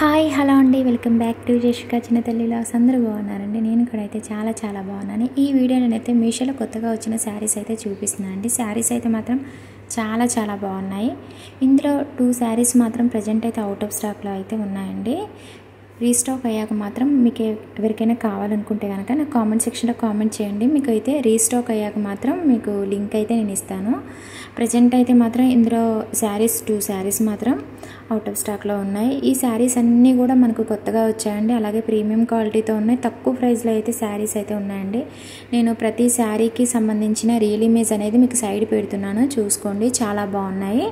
Hi hello అండి, welcome back to జేషికా చిన్న తల్లిలా. అందరూ బాగున్నారండి. నేను ఇక్కడైతే చాలా బాగున్నాను. ఈ వీడియో నేనైతే మీషోలో కొత్తగా వచ్చిన శారీస్ అయితే చూపిస్తున్నాను అండి. శారీస్ అయితే మాత్రం చాలా బాగున్నాయి. ఇందులో 2 శారీస్ మాత్రం ప్రజెంట్ అయితే అవుట్ ఆఫ్ స్టాక్లో అయితే ఉన్నాయండి. రీస్టాక్ అయ్యాక మాత్రం మీకు ఎవరికైనా కావాలనుకుంటే కనుక నాకు కామెంట్ సెక్షన్లో కామెంట్ చేయండి. మీకు అయితే రీస్టాక్ అయ్యాక మాత్రం మీకు లింక్ అయితే నేను ఇస్తాను. ప్రజెంట్ అయితే మాత్రం ఇందులో 2 శారీస్ మాత్రం అవుట్ ఆఫ్ స్టాక్లో ఉన్నాయి. ఈ శారీస్ అన్నీ కూడా మనకు కొత్తగా వచ్చాయండి. అలాగే ప్రీమియం క్వాలిటీతో ఉన్నాయి. తక్కువ ప్రైస్లో అయితే శారీస్ అయితే ఉన్నాయండి. నేను ప్రతి శారీకి సంబంధించిన రియల్ ఇమేజ్ అనేది మీకు సైడ్ పెడుతున్నాను, చూసుకోండి. చాలా బాగున్నాయి.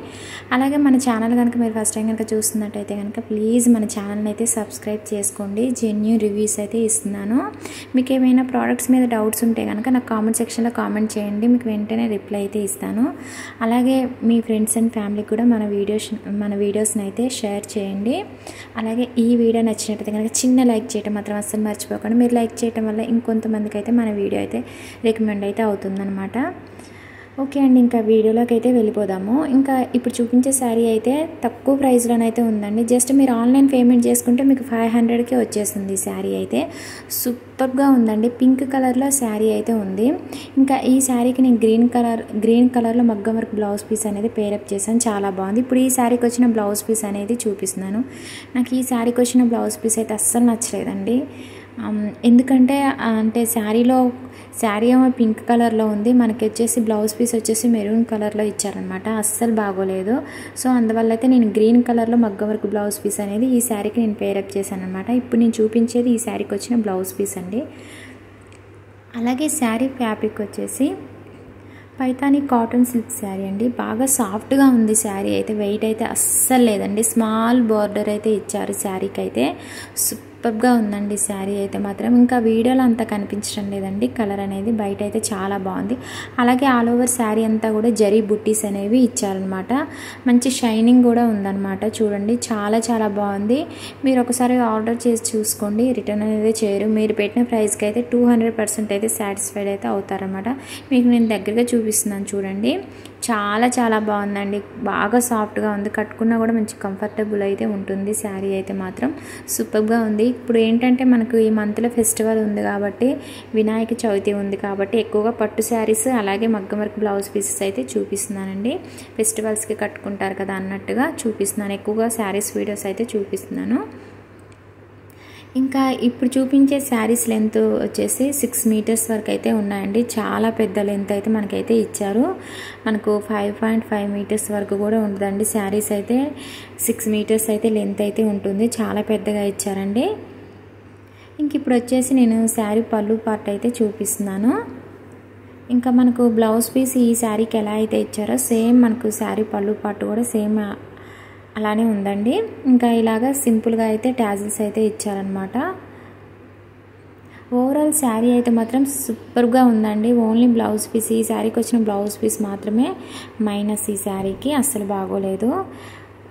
అలాగే మన ఛానల్ కనుక మీరు ఫస్ట్ టైం కనుక చూస్తున్నట్టయితే కనుక ప్లీజ్ మన ఛానల్ని అయితే సబ్స్క్రైబ్ చేసుకోండి. జెన్యూన్ రివ్యూస్ అయితే ఇస్తున్నాను. మీకు ఏమైనా ప్రోడక్ట్స్ మీద డౌట్స్ ఉంటే కనుక నాకు కామెంట్ సెక్షన్లో కామెంట్ చేయండి. మీకు వెంటనే రిప్లై అయితే ఇస్తాను. అలాగే మీ ఫ్రెండ్స్ అండ్ ఫ్యామిలీకి కూడా మన వీడియోస్ని అయితే షేర్ చేయండి. అలాగే ఈ వీడియో నచ్చినట్టయితే కనుక చిన్న లైక్ చేయడం మాత్రం అస్సలు మర్చిపోకండి. మీరు లైక్ చేయడం వల్ల ఇంకొంతమందికి అయితే మన వీడియో అయితే రికమెండ్ అయితే అవుతుందన్నమాట. ఓకే అండి, ఇంకా వీడియోలోకి అయితే వెళ్ళిపోదాము. ఇంకా ఇప్పుడు చూపించే శారీ అయితే తక్కువ ప్రైస్లోనైతే ఉందండి. జస్ట్ మీరు ఆన్లైన్ పేమెంట్ చేసుకుంటే మీకు 500కే వచ్చేస్తుంది. శారీ అయితే సూపర్గా ఉందండి. పింక్ కలర్లో శారీ అయితే ఉంది. ఇంకా ఈ శారీకి నేను గ్రీన్ కలర్లో మగ్గం వర్క్ బ్లౌజ్ పీస్ అనేది పేరప్ చేశాను. చాలా బాగుంది. ఇప్పుడు ఈ శారీకి వచ్చిన బ్లౌజ్ పీస్ అనేది చూపిస్తున్నాను. నాకు ఈ శారీకి వచ్చిన బ్లౌజ్ పీస్ అయితే అస్సలు నచ్చలేదండి. ఎందుకంటే శారీ ఏమో పింక్ కలర్లో ఉంది, మనకి వచ్చేసి బ్లౌజ్ పీస్ వచ్చేసి మెరూన్ కలర్లో ఇచ్చారనమాట. అస్సలు బాగోలేదు. సో అందువల్ల అయితే నేను గ్రీన్ కలర్లో మగ్గం వర్క్ బ్లౌజ్ పీస్ అనేది ఈ శారీకి నేను పేరప్ చేశాను అనమాట. ఇప్పుడు నేను చూపించేది ఈ శారీకి వచ్చిన బ్లౌజ్ పీస్ అండి. అలాగే శారీ ఫ్యాబ్రిక్ వచ్చేసి పైతానీ కాటన్ సిల్క్ శారీ అండి. బాగా సాఫ్ట్గా ఉంది శారీ అయితే. వెయిట్ అయితే అస్సలు లేదండి. స్మాల్ బార్డర్ అయితే ఇచ్చారు శారీకి అయితే. సూపర్గా ఉందండి శారీ అయితే మాత్రం. ఇంకా వీడియోలో అంతా కనిపించడం లేదండి కలర్ అనేది. బయట అయితే చాలా బాగుంది. అలాగే ఆల్ ఓవర్ శారీ అంతా కూడా జరీ బుట్టీస్ అనేవి ఇచ్చారనమాట. మంచి షైనింగ్ కూడా ఉందన్నమాట. చూడండి, చాలా బాగుంది. మీరు ఒకసారి ఆర్డర్ చేసి చూసుకోండి. రిటర్న్ అనేది చేయరు. మీరు పెట్టిన ప్రైస్కి అయితే 200% అయితే సాటిస్ఫైడ్ అయితే అవుతారనమాట. మీకు నేను దగ్గరగా చూపిస్తున్నాను చూడండి. చాలా బాగుందండి. బాగా సాఫ్ట్గా ఉంది. కట్టుకున్నా కూడా మంచి కంఫర్టబుల్ అయితే ఉంటుంది శారీ అయితే మాత్రం. సూపర్గా ఉంది. ఇప్పుడు ఏంటంటే మనకు ఈ మంత్లో ఫెస్టివల్ ఉంది కాబట్టి, వినాయక చవితి ఉంది కాబట్టి ఎక్కువగా పట్టు శారీస్ అలాగే మగ్గం వర్క్ బ్లౌజ్ పీసెస్ అయితే చూపిస్తున్నానండి. ఫెస్టివల్స్కి కట్టుకుంటారు కదా అన్నట్టుగా చూపిస్తున్నాను. ఎక్కువగా శారీస్ వీడియోస్ అయితే చూపిస్తున్నాను. ఇంకా ఇప్పుడు చూపించే శారీస్ లెంత్ వచ్చేసి 6 మీటర్స్ వరకు అయితే ఉన్నాయండి. చాలా పెద్ద లెంత్ అయితే మనకైతే ఇచ్చారు. మనకు 5.5 మీటర్స్ వరకు కూడా ఉంటుందండి. శారీస్ అయితే 6 మీటర్స్ అయితే లెంత్ అయితే ఉంటుంది. చాలా పెద్దగా ఇచ్చారండి. ఇంక ఇప్పుడు వచ్చేసి నేను శారీ పళ్ళు పార్ట్ అయితే చూపిస్తున్నాను. ఇంకా మనకు బ్లౌజ్ పీస్ ఈ శారీకి ఎలా అయితే ఇచ్చారో సేమ్ మనకు శారీ పళ్ళు పార్ట్ కూడా సేమ్ అలానే ఉందండి. ఇంకా ఇలాగా సింపుల్గా అయితే టాజిల్స్ అయితే ఇచ్చారనమాట. ఓవరాల్ శారీ అయితే మాత్రం సూపర్గా ఉందండి. ఓన్లీ బ్లౌజ్ పీస్, ఈ శారీకి వచ్చిన బ్లౌజ్ పీస్ మాత్రమే మైనస్. ఈ శారీకి అస్సలు బాగోలేదు.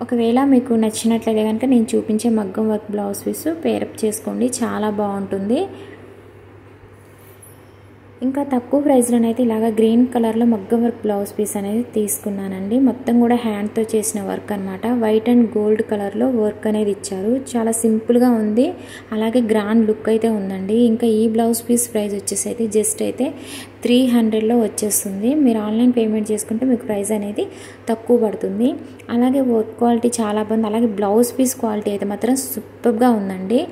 ఒకవేళ మీకు నచ్చినట్లయితే కనుక నేను చూపించే మగ్గం వర్క్ బ్లౌజ్ పీస్ పేరప్ చేసుకోండి. చాలా బాగుంటుంది. ఇంకా తక్కువ ప్రైస్లోనైతే ఇలాగ గ్రీన్ కలర్లో మగ్గం వర్క్ బ్లౌజ్ పీస్ అనేది తీసుకున్నానండి. మొత్తం కూడా హ్యాండ్తో చేసిన వర్క్ అనమాట. వైట్ అండ్ గోల్డ్ కలర్లో వర్క్ అనేది ఇచ్చారు. చాలా సింపుల్గా ఉంది. అలాగే గ్రాండ్ లుక్ అయితే ఉందండి. ఇంకా ఈ బ్లౌజ్ పీస్ ప్రైస్ వచ్చేసి అయితే జస్ట్ అయితే 300లో వచ్చేస్తుంది. మీరు ఆన్లైన్ పేమెంట్ చేసుకుంటే మీకు ప్రైస్ అనేది తక్కువ పడుతుంది. అలాగే వర్క్ క్వాలిటీ చాలా బాగుంది. అలాగే బ్లౌజ్ పీస్ క్వాలిటీ అయితే మాత్రం సూపర్గా ఉందండి.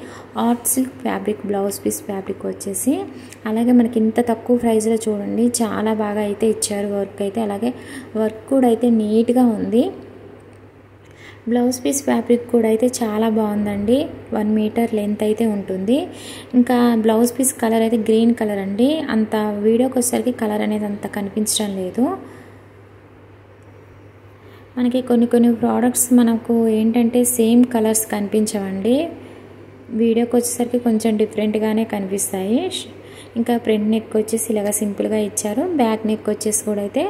Art silk fabric blouse piece fabric వచ్చేసి. అలాగే మనకి ఇంత తక్కువ ప్రైస్లో చూడండి చాలా బాగా అయితే ఇచ్చారు వర్క్ అయితే. అలాగే వర్క్ కూడా అయితే నీట్గా ఉంది. బ్లౌజ్ పీస్ ఫ్యాబ్రిక్ కూడా అయితే చాలా బాగుందండి. 1 మీటర్ లెంత్ అయితే ఉంటుంది. ఇంకా బ్లౌజ్ పీస్ కలర్ అయితే గ్రీన్ కలర్ అండి. అంత వీడియోకి వచ్చేసరికి కలర్ అనేది అంత కనిపించడం లేదు. మనకి కొన్ని ప్రోడక్ట్స్ మనకు ఏంటంటే సేమ్ కలర్స్ కనిపించవండి. వీడియోకి వచ్చేసరికి కొంచెం డిఫరెంట్గానే కనిపిస్తాయి. ఇంకా ఫ్రంట్ నెక్ వచ్చేసి ఇలాగ సింపుల్గా ఇచ్చారు. బ్యాక్ నెక్ వచ్చేసి కూడా అయితే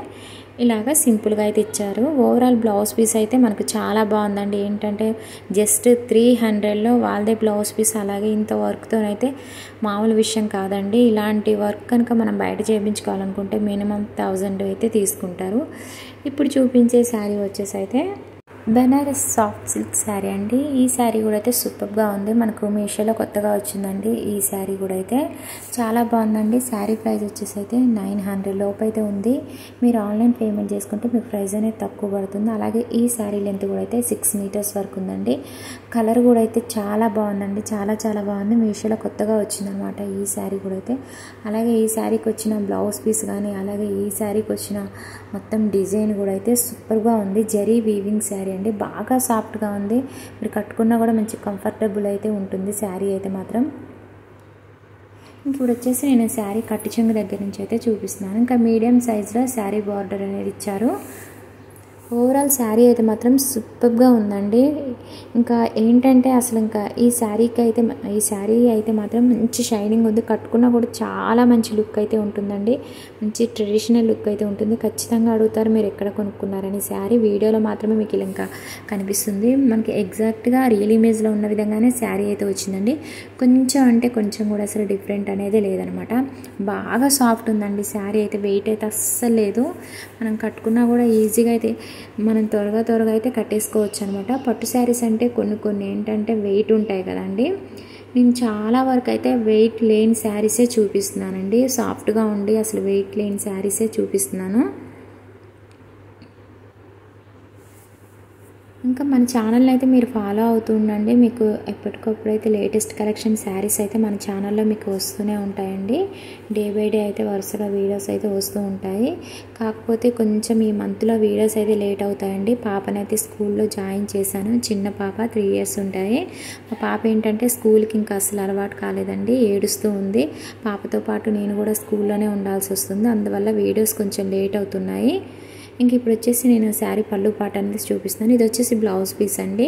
ఇలాగ సింపుల్గా అయితే ఇచ్చారు. ఓవరాల్ బ్లౌజ్ పీస్ అయితే మనకు చాలా బాగుందండి. ఏంటంటే జస్ట్ 300లో వాళ్ళదే బ్లౌజ్ పీస్. అలాగే ఇంత వర్క్తోనైతే మామూలు విషయం కాదండి. ఇలాంటి వర్క్ కనుక మనం బయట చేయించుకోవాలనుకుంటే మినిమం 1000 అయితే తీసుకుంటారు. ఇప్పుడు చూపించే శారీ వచ్చేసి అయితే బెనారస్ సాఫ్ట్ సిల్క్ శారీ అండి. ఈ శారీ కూడా అయితే సూపర్గా ఉంది. మనకు మీషోలో కొత్తగా వచ్చిందండి ఈ శారీ కూడా అయితే చాలా బాగుందండి. శారీ ప్రైస్ వచ్చేసి అయితే 900 లోపు అయితే ఉంది. మీరు ఆన్లైన్ పేమెంట్ చేసుకుంటే మీకు ప్రైస్ అనేది తక్కువ పడుతుంది. అలాగే ఈ శారీ లెంత్ కూడా అయితే 6 మీటర్స్ వరకు ఉందండి. కలర్ కూడా అయితే చాలా బాగుందండి. చాలా బాగుంది. మీషోలో కొత్తగా వచ్చిందనమాట ఈ శారీ కూడా అయితే. అలాగే ఈ శారీకి వచ్చిన బ్లౌజ్ పీస్ కానీ అలాగే ఈ శారీకి వచ్చిన మొత్తం డిజైన్ కూడా అయితే సూపర్గా ఉంది. జరీ వీవింగ్ శారీ అండి. బాగా సాఫ్ట్గా ఉంది. మీరు కట్టుకున్నా కూడా మంచి కంఫర్టబుల్ అయితే ఉంటుంది శారీ అయితే మాత్రం. ఇప్పుడు వచ్చేసి నేను శారీ కట్టు చెంగు దగ్గర నుంచి అయితే చూపిస్తున్నాను. ఇంకా మీడియం సైజులో శారీ బార్డర్ అనేది ఇచ్చారు. ఓవరాల్ శారీ అయితే మాత్రం సూపర్గా ఉందండి. ఇంకా ఏంటంటే అసలు ఇంకా ఈ శారీ అయితే మాత్రం మంచి షైనింగ్ ఉంది. కట్టుకున్నా కూడా చాలా మంచి లుక్ అయితే ఉంటుందండి. మంచి ట్రెడిషనల్ లుక్ అయితే ఉంటుంది. ఖచ్చితంగా అడుగుతారు మీరు ఎక్కడ కొనుక్కున్నారని. శారీ వీడియోలో మాత్రమే మీకు ఇలా ఇంకా కనిపిస్తుంది. మనకి ఎగ్జాక్ట్గా రియల్ ఇమేజ్లో ఉన్న విధంగానే శారీ అయితే వచ్చిందండి. కొంచెం కూడా అసలు డిఫరెంట్ అనేది లేదనమాట. బాగా సాఫ్ట్ ఉందండి శారీ అయితే. వెయిట్ అయితే అస్సలు లేదు. మనం కట్టుకున్నా కూడా ఈజీగా అయితే మనం త్వరగా అయితే కట్టేసుకోవచ్చు అనమాట. పట్టు శారీస్ అంటే కొన్ని ఏంటంటే వెయిట్ ఉంటాయి కదండి. నేను చాలా వరకు అయితే వెయిట్ లేని శారీసే చూపిస్తున్నానండి. సాఫ్ట్గా ఉండి అసలు వెయిట్ లేని శారీసే చూపిస్తున్నాను. ఇంకా మన ఛానల్ని అయితే మీరు ఫాలో అవుతూ ఉండండి. మీకు ఎప్పటికప్పుడు అయితే లేటెస్ట్ కలెక్షన్ శారీస్ అయితే మన ఛానల్లో మీకు వస్తూనే ఉంటాయండి. డే బై డే అయితే వరుసగా వీడియోస్ అయితే వస్తూ ఉంటాయి. కాకపోతే కొంచెం ఈ మంత్లో వీడియోస్ అయితే లేట్ అవుతాయండి. పాపనైతే స్కూల్లో జాయిన్ చేశాను. చిన్న పాప 3 years ఉంటాయి. మా పాప ఏంటంటే స్కూల్కి ఇంకా అసలు అలవాటు కాలేదండి. ఏడుస్తూ ఉంది. పాపతో పాటు నేను కూడా స్కూల్లోనే ఉండాల్సి వస్తుంది. అందువల్ల వీడియోస్ కొంచెం లేట్ అవుతున్నాయి. ఇంక ఇప్పుడు వచ్చేసి నేను శారీ పళ్ళు పాట అనేది చూపిస్తున్నాను. ఇది వచ్చేసి బ్లౌజ్ పీస్ అండి.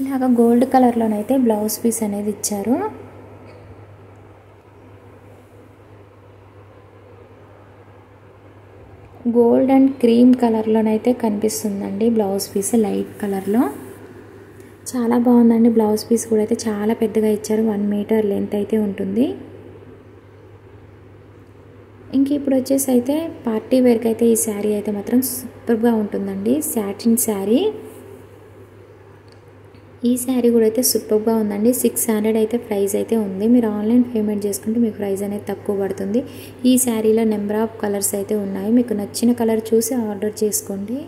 ఇలాగ గోల్డ్ కలర్లోనైతే బ్లౌజ్ పీస్ అనేది ఇచ్చారు. గోల్డ్ అండ్ క్రీమ్ కలర్లోనైతే కనిపిస్తుందండి బ్లౌజ్ పీస్ లైట్ కలర్లో. చాలా బాగుందండి. బ్లౌజ్ పీస్ కూడా అయితే చాలా పెద్దగా ఇచ్చారు. 1 మీటర్ లెంత్ అయితే ఉంటుంది. ఇంక ఇప్పుడు వచ్చేసి అయితే పార్టీ వేర్కి అయితే ఈ శారీ అయితే మాత్రం సూపర్గా ఉంటుందండి. సాటిన్ శారీ. ఈ శారీ కూడా అయితే సూపర్గా ఉందండి. 600 అయితే ప్రైస్ అయితే ఉంది. మీరు ఆన్లైన్ పేమెంట్ చేసుకుంటే మీకు ప్రైస్ అనేది తక్కువ పడుతుంది. ఈ శారీలో నెంబర్ ఆఫ్ కలర్స్ అయితే ఉన్నాయి. మీకు నచ్చిన కలర్ చూసి ఆర్డర్ చేసుకోండి.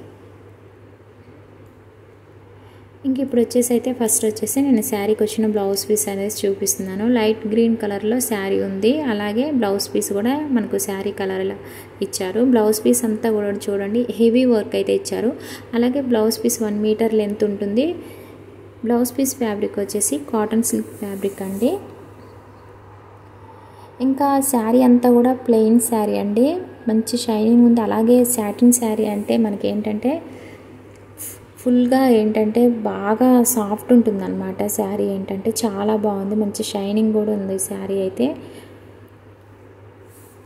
ఇంక ఇప్పుడు వచ్చేసి అయితే ఫస్ట్ వచ్చేసి నేను శారీకి వచ్చిన బ్లౌజ్ పీస్ అనేది చూపిస్తున్నాను. లైట్ గ్రీన్ కలర్లో శారీ ఉంది. అలాగే బ్లౌజ్ పీస్ కూడా మనకు శారీ కలర్లో ఇచ్చారు. బ్లౌజ్ పీస్ అంతా కూడా చూడండి హెవీ వర్క్ అయితే ఇచ్చారు. అలాగే బ్లౌజ్ పీస్ 1 మీటర్ లెంత్ ఉంటుంది. బ్లౌజ్ పీస్ ఫ్యాబ్రిక్ వచ్చేసి కాటన్ సిల్క్ ఫ్యాబ్రిక్ అండి. ఇంకా శారీ అంతా కూడా ప్లెయిన్ శారీ అండి. మంచి షైనింగ్ ఉంది. అలాగే సాటిన్ శారీ అంటే మనకి ఏంటంటే ఫుల్గా ఏంటంటే బాగా సాఫ్ట్ ఉంటుందన్నమాట. శారీ ఏంటంటే చాలా బాగుంది. మంచి షైనింగ్ కూడా ఉంది శారీ అయితే.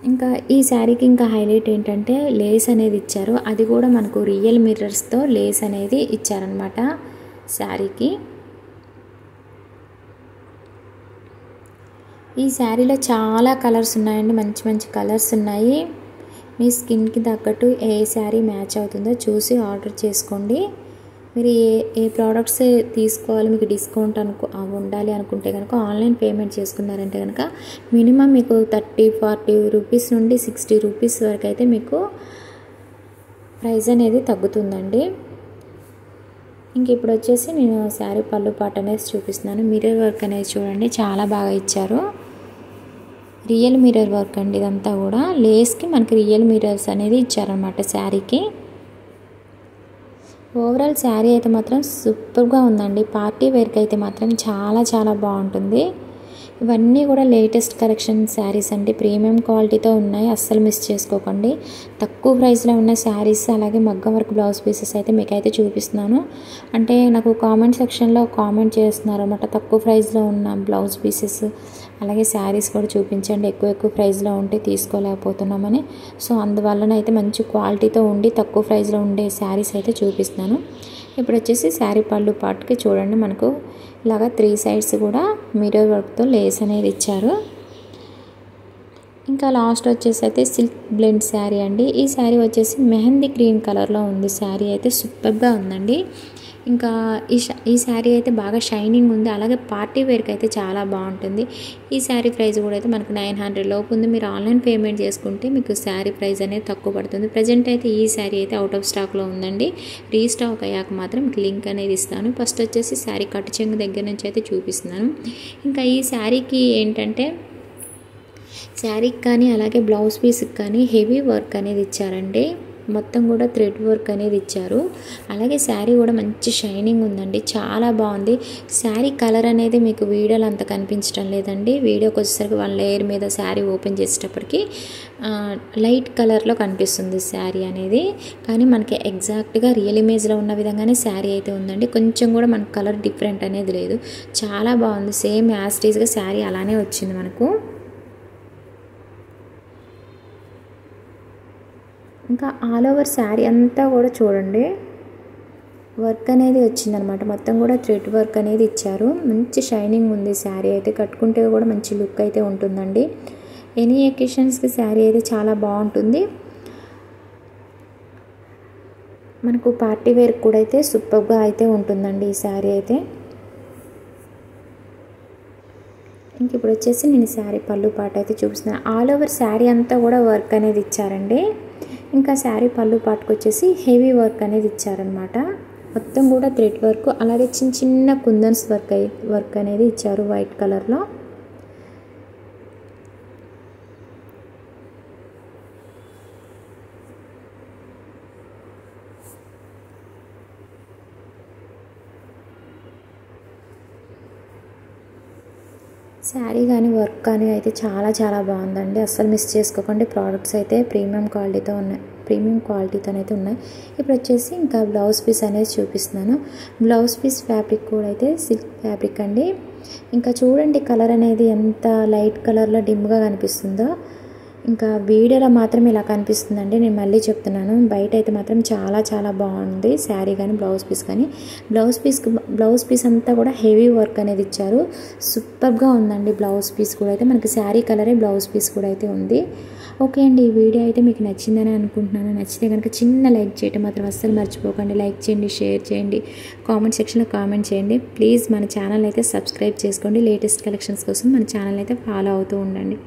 ఇంకా ఈ శారీకి ఇంకా హైలైట్ ఏంటంటే లేస్ అనేది ఇచ్చారు. అది కూడా మనకు రియల్ మిర్రర్స్తో లేస్ అనేది ఇచ్చారనమాట శారీకి. ఈ శారీలో చాలా కలర్స్ ఉన్నాయండి. మంచి కలర్స్ ఉన్నాయి. మీ స్కిన్కి తగ్గట్టు ఏ శారీ మ్యాచ్ అవుతుందో చూసి ఆర్డర్ చేసుకోండి. మీరు ఏ ప్రోడక్ట్స్ తీసుకోవాలి, మీకు డిస్కౌంట్ ఉండాలి అనుకుంటే కనుక ఆన్లైన్ పేమెంట్ చేసుకున్నారంటే కనుక మినిమం మీకు 30-40 రూపీస్ నుండి 60 రూపీస్ వరకు అయితే మీకు ప్రైస్ అనేది తగ్గుతుందండి. ఇంక ఇప్పుడు వచ్చేసి నేను శారీ పళ్ళు పాట అనేది చూపిస్తున్నాను. మిర్రర్ వర్క్ అనేది చూడండి చాలా బాగా ఇచ్చారు. రియల్ మిర్రర్ వర్క్ అండి ఇదంతా కూడా. లేస్కి మనకి రియల్ మిర్రర్స్ అనేది ఇచ్చారనమాట శారీకి. ఓవరాల్ శారీ అయితే మాత్రం సూపర్గా ఉందండి. పార్టీ వేర్కి అయితే మాత్రం చాలా బాగుంటుంది. ఇవన్నీ కూడా లేటెస్ట్ కలెక్షన్ శారీస్ అండి. ప్రీమియం క్వాలిటీతో ఉన్నాయి. అస్సలు మిస్ చేసుకోకండి. తక్కువ ప్రైస్లో ఉన్న శారీస్ అలాగే మగ్గం వర్క్ బ్లౌజ్ పీసెస్ అయితే మీకైతే చూపిస్తున్నాను. అంటే నాకు కామెంట్ సెక్షన్లో కామెంట్ చేస్తున్నారు అన్నమాట. తక్కువ ప్రైస్లో ఉన్న బ్లౌజ్ పీసెస్ అలాగే శారీస్ కూడా చూపించండి. ఎక్కువ ప్రైస్లో ఉంటే తీసుకోలేకపోతున్నామని. సో అందువల్లనైతే మంచి క్వాలిటీతో ఉండి తక్కువ ప్రైస్లో ఉండే శారీస్ అయితే చూపిస్తున్నాను. ఇప్పుడు వచ్చేసి శారీ పళ్ళు పాటుకి చూడండి మనకు ఇలాగా 3 sides కూడా మిర్రర్ వర్క్తో లేస్ అనేది ఇచ్చారు. ఇంకా లాస్ట్ వచ్చేసి అయితే సిల్క్ బ్లెండ్ శారీ అండి. ఈ శారీ వచ్చేసి మెహందీ గ్రీన్ కలర్లో ఉంది. శారీ అయితే సూపర్గా ఉందండి. ఇంకా ఈ శారీ అయితే బాగా షైనింగ్ ఉంది. అలాగే పార్టీ వేర్కి అయితే చాలా బాగుంటుంది. ఈ శారీ ప్రైస్ కూడా అయితే మనకు 900 లోపు ఉంది. మీరు ఆన్లైన్ పేమెంట్ చేసుకుంటే మీకు శారీ ప్రైస్ అనేది తక్కువ పడుతుంది. ప్రజెంట్ అయితే ఈ శారీ అయితే అవుట్ ఆఫ్ స్టాక్లో ఉందండి. రీస్టాక్ అయ్యాక మాత్రం మీకు లింక్ అనేది ఇస్తాను. ఫస్ట్ వచ్చేసి శారీ కట్టు చెంగు దగ్గర నుంచి అయితే చూపిస్తున్నాను. ఇంకా ఈ శారీకి ఏంటంటే శారీకి కానీ అలాగే బ్లౌజ్ పీస్కి కానీ హెవీ వర్క్ అనేది ఇచ్చారండి. మొత్తం కూడా థ్రెడ్ వర్క్ అనేది ఇచ్చారు. అలాగే శారీ కూడా మంచి షైనింగ్ ఉందండి. చాలా బాగుంది. శారీ కలర్ అనేది మీకు వీడియోలో అంత కనిపించడం లేదండి. వీడియోకి వచ్చేసరికి వన్ లేయర్ మీద శారీ ఓపెన్ చేసేటప్పటికి లైట్ కలర్లో కనిపిస్తుంది శారీ అనేది. కానీ మనకి ఎగ్జాక్ట్గా రియల్ ఇమేజ్లో ఉన్న విధంగానే శారీ అయితే ఉందండి. కొంచెం కూడా మనకు కలర్ డిఫరెంట్ అనేది లేదు. చాలా బాగుంది. సేమ్ యాజ్ ఇట్ ఈజ్గా శారీ అలానే వచ్చింది మనకు. ఇంకా ఆల్ ఓవర్ శారీ అంతా కూడా చూడండి వర్క్ అనేది వచ్చిందనమాట. మొత్తం కూడా థ్రెడ్ వర్క్ అనేది ఇచ్చారు. మంచి షైనింగ్ ఉంది శారీ అయితే. కట్టుకుంటే కూడా మంచి లుక్ అయితే ఉంటుందండి. ఎనీ అకేషన్స్కి శారీ అయితే చాలా బాగుంటుంది. మనకు పార్టీ వేర్ కూడా అయితే సూపర్గా అయితే ఉంటుందండి ఈ శారీ అయితే. ఇంక ఇప్పుడు వచ్చేసి నేను శారీ పళ్ళు పాట అయితే చూపిస్తున్నాను. ఆల్ ఓవర్ శారీ అంతా కూడా వర్క్ అనేది ఇచ్చారండి. ఇంకా శారీ పళ్ళు పాటకు వచ్చేసి హెవీ వర్క్ అనేది ఇచ్చారనమాట. మొత్తం కూడా థ్రెడ్ వర్క్, అలాగే చిన్న చిన్న కుందన్స్ వర్క్ అనేది ఇచ్చారు వైట్ కలర్లో. శారీ కానీ వర్క్ కానీ అయితే చాలా చాలా బాగుందండి. అస్సలు మిస్ చేసుకోకండి. ప్రోడక్ట్స్ అయితే ప్రీమియం క్వాలిటీతో అయితే ఉన్నాయి. ఇప్పుడు వచ్చేసి ఇంకా బ్లౌజ్ పీస్ అనేది చూపిస్తున్నాను. బ్లౌజ్ పీస్ ఫ్యాబ్రిక్ కూడా అయితే సిల్క్ ఫ్యాబ్రిక్ అండి. ఇంకా చూడండి కలర్ అనేది ఎంత లైట్ కలర్లో డిమ్గా కనిపిస్తుందో. ఇంకా వీడియోలో మాత్రం ఇలా కనిపిస్తుందండి. నేను మళ్ళీ చెప్తున్నాను, బయట అయితే మాత్రం చాలా చాలా బాగుంది శారీ కానీ బ్లౌజ్ పీస్ కానీ. బ్లౌజ్ పీస్ అంతా కూడా హెవీ వర్క్ అనేది ఇచ్చారు. సూపర్గా ఉందండి బ్లౌజ్ పీస్ కూడా అయితే. మనకి శారీ కలరే బ్లౌజ్ పీస్ కూడా అయితే ఉంది. ఓకే అండి, ఈ వీడియో అయితే మీకు నచ్చిందని అనుకుంటున్నాను. నచ్చితే కనుక చిన్న లైక్ చేయడం మాత్రం అస్సలు మర్చిపోకండి. లైక్ చేయండి, షేర్ చేయండి, కామెంట్ సెక్షన్లో కామెంట్ చేయండి. ప్లీజ్ మన ఛానల్ అయితే సబ్స్క్రైబ్ చేసుకోండి. లేటెస్ట్ కలెక్షన్స్ కోసం మన ఛానల్ అయితే ఫాలో అవుతూ ఉండండి.